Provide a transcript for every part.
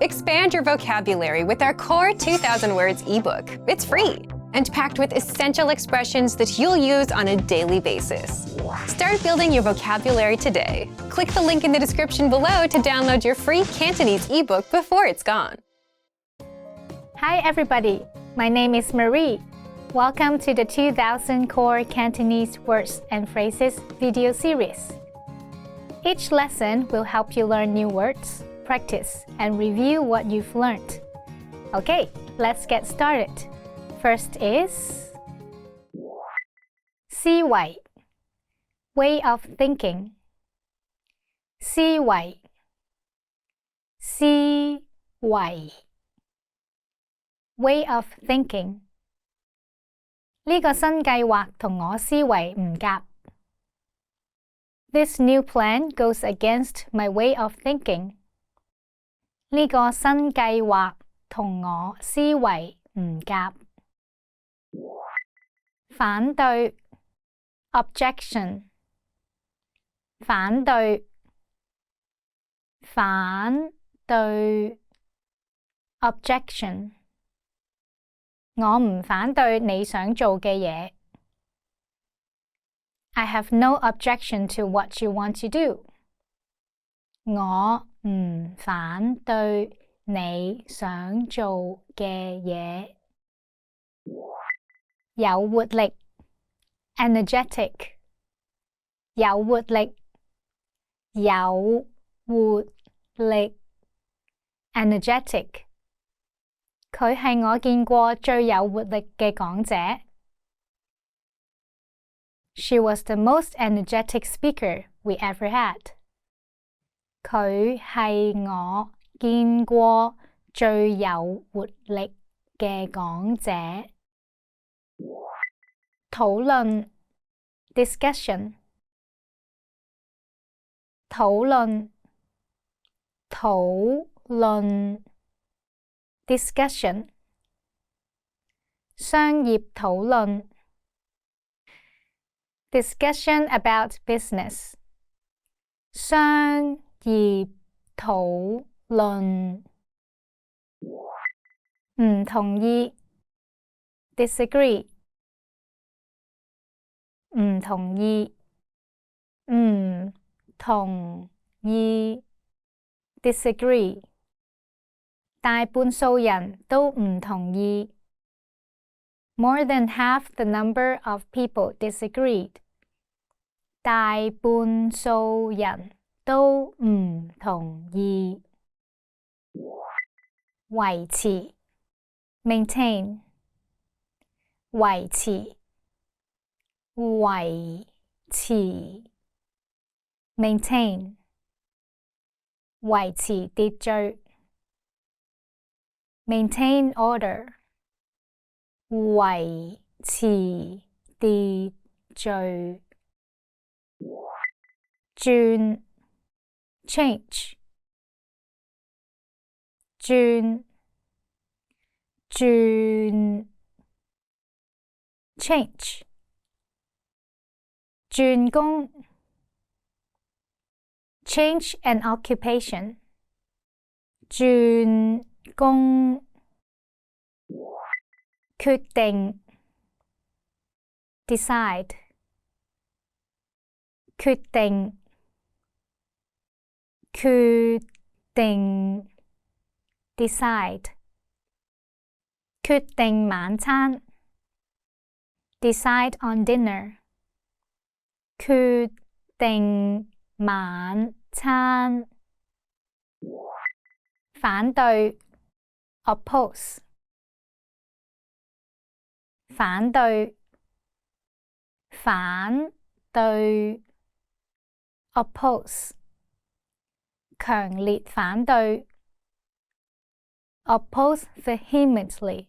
Expand your vocabulary with our Core 2000 Words ebook. It's free and packed with essential expressions that you'll use on a daily basis. Start building your vocabulary today. Click the link in the description below to download your free Cantonese ebook before it's gone. Hi everybody, my name is Marie. Welcome to the 2000 Core Cantonese Words and Phrases video series. Each lesson will help you learn new words, practice, and review what you've learned. Okay, let's get started. First is 思維 way of thinking. 思維思維 way of thinking. 呢個新計劃同我思維唔夾。This new plan goes against my way of thinking. 呢個新計劃同我思維唔夾。反對 objection 反對反對 objection 我唔反對你想做嘅嘢。I have no objection to what you want to do. 我唔反對你想做嘅嘢。有活力 energetic 有活力有活力 energetic 佢係我見過最有活力嘅講者。She was the most energetic speaker we ever had. 佢係我見過最有活力嘅講者。討論 discussion 討論討論 discussion 商業討論 discussion about business 商業討論唔同意 disagree 唔同意唔同意 disagree 大半數人都唔同意。More than half the number of people disagreed. 大半數人都唔同意。維持 maintain 維持維持 maintain 維持秩序。maintain order 維持秩序。轉 change 轉轉 change 轉工 change an occupation 轉工決定 decide 決定決定 decide 決定晚餐 decide on dinner 決定晚餐反對 oppose 反對反對 oppose 強烈反對 oppose vehemently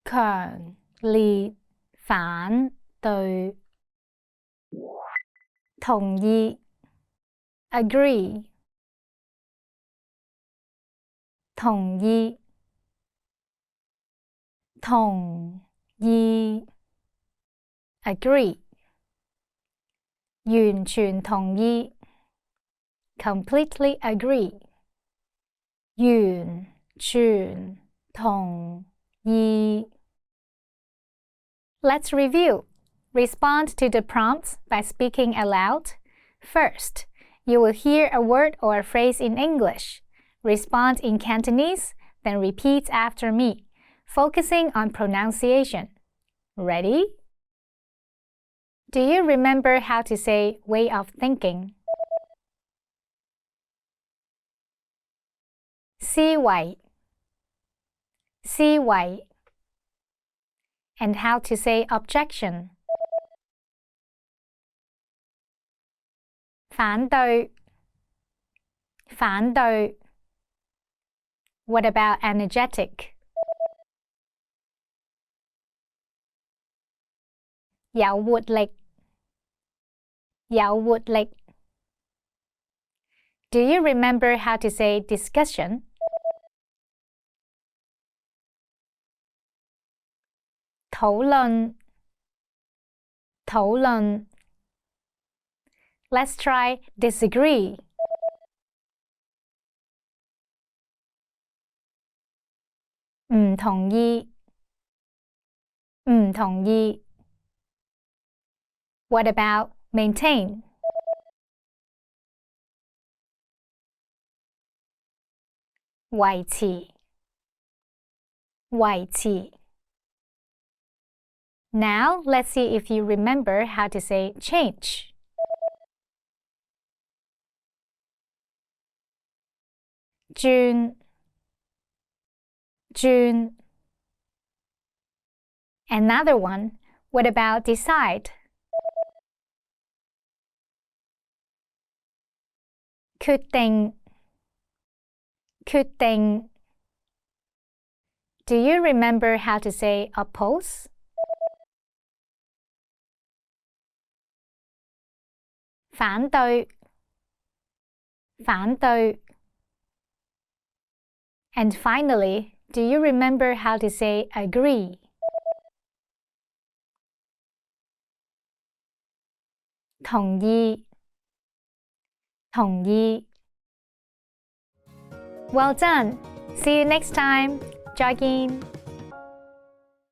強烈反對同意 agree 同意同意 agree 完全同意 completely agree 願、全、同、意. Let's review. Respond to the prompts by speaking aloud. First, you will hear a word or a phrase in English. Respond in Cantonese, then repeat after me, focusing on pronunciation. Ready? Do you remember how to say way of thinking? 思維 思維 And how to say objection? 反對反對 What about energetic? 有活力有活力 Do you remember how to say discussion? 討論討論 Let's try disagree. 唔同意唔同意 What about maintain? 維持維持 Now let's see if you remember how to say change. 轉轉 Another one. What about decide? 決定決定 Do you remember how to say oppose? 反對反對 And finally, do you remember how to say agree? 同意同意 Well done! See you next time! 再見